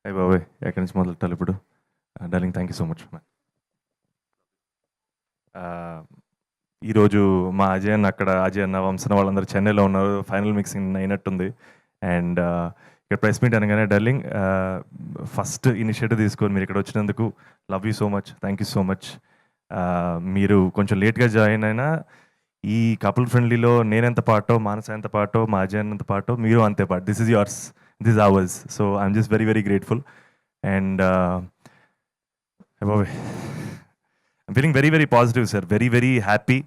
అయ్య బాబాయ్ ఎక్కడి నుంచి మొదలెట్టాలి ఇప్పుడు? Darling thank you so much ma'am. ఈరోజు మా అజయ్ అన్న అక్కడ, అజయ్ అన్న, వంశన వాళ్ళందరూ చెన్నైలో ఉన్నారు. ఫైనల్ మిక్సింగ్ అయినట్టుంది. అండ్ ఇక్కడ ప్రెస్ మీట్ అనగానే డార్లింగ్ ఫస్ట్ ఇనిషియేటివ్ తీసుకొని మీరు ఇక్కడ వచ్చినందుకు love you so much, thank you so much. మీరు కొంచెం లేట్గా జాయిన్ అయినా ఈ కపుల్ ఫ్రెండ్లీలో నేనెంత పాటో, మానస ఎంత పాటో, మా అజయ్ అన్నంత పాటో, మీరు అంతే పాటు. This is yours, this ours. So I'm just very very grateful. And బాబాయ్ I'm feeling very very positive sir, very very happy.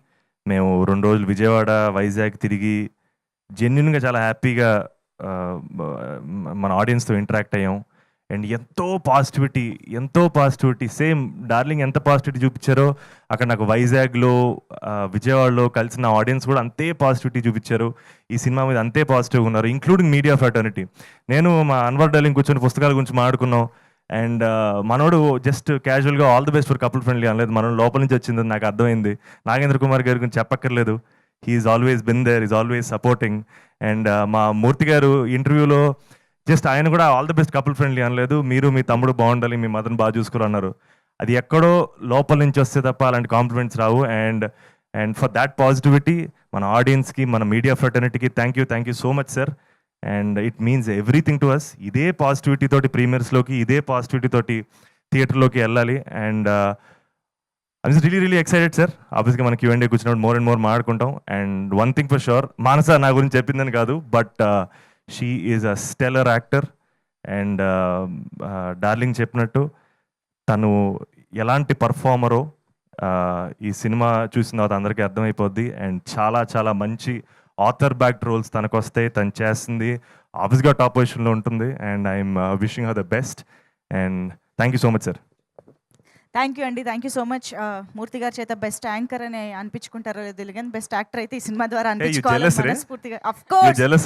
మేము 2 రోజులు విజయవాడ, వైజాగ్ తిరిగి జెన్యున్గా చాలా హ్యాపీగా మన ఆడియన్స్తో ఇంటరాక్ట్ అయ్యాం. అండ్ ఎంతో పాజిటివిటీ సేమ్ డార్లింగ్ ఎంత పాజిటివిటీ చూపించారో అక్కడ నాకు వైజాగ్లో, విజయవాడలో కలిసిన ఆడియన్స్ కూడా అంతే పాజిటివిటీ చూపించారు. ఈ సినిమా మీద అంతే పాజిటివ్గా ఉన్నారు, ఇంక్లూడింగ్ మీడియా ఫ్రాటర్నిటీ. నేను మా అన్వర్ డార్లింగ్ కూర్చొని పుస్తకాల గురించి మాట్లాడుకున్నాం. అండ్ మనోడు జస్ట్ క్యాజువల్గా all the best for couple friendly అనలేదు, మనం లోపల నుంచి వచ్చింది నాకు అర్థమైంది. నాగేంద్ర కుమార్ గారి గురించి చెప్పక్కర్లేదు, he's always been there, is always supporting. And మా మూర్తి గారు ఇంటర్వ్యూలో జస్ట్ ఆయన కూడా all the best couple friendly అనలేదు, మీరు మీ తమ్ముడు బాగుండాలి, మీ మదర్ని బాగా చూసుకోవాలన్నారు. అది ఎక్కడో లోపల నుంచి వస్తే తప్ప అలాంటి కాంప్లిమెంట్స్ రావు. అండ్ ఫర్ దాట్ పాజిటివిటీ మన ఆడియన్స్కి, మన మీడియా ఫ్రెటర్నిటీకి thank you so much sir. And it means everything to us. ఇదే పాజిటివిటీ తోటి ప్రీమియర్స్లోకి, ఇదే పాజిటివిటీ తోటి థియేటర్లోకి వెళ్ళాలి. And I was really excited sir. ఆబ్వియస్గా మనకి Q&A కూర్చున్నప్పుడు మోర్ అండ్ మోర్ మాట్లాడుకుంటాం. And one thing for sure, Manasa నా గురించి చెప్పిందని కాదు, but she is a stellar actor. And darling చెప్పినట్టు తను ఎలాంటి పర్ఫార్మరో ఈ సినిమా చూసిన తర్వాత అందరికీ అర్థమైపోద్ది. అండ్ చాలా చాలా మంచి ఆథర్ బ్యాక్ రోల్స్ తనకు వస్తాయి, తను చేస్తుంది, ఆబ్వియస్గా టాప్ పొజిషన్లో ఉంటుంది. And I'm wishing her the best. And thank you so much sir. Thank you అండి, థ్యాంక్ యూ సో మచ్. మూర్తి గారి చేత బెస్ట్ యాంకర్ అని అనిపించుకుంటారో లేదు, బెస్ట్ యాక్టర్ అయితే ఈ సినిమా ద్వారా అనిపించుకోవాలి. జెలస్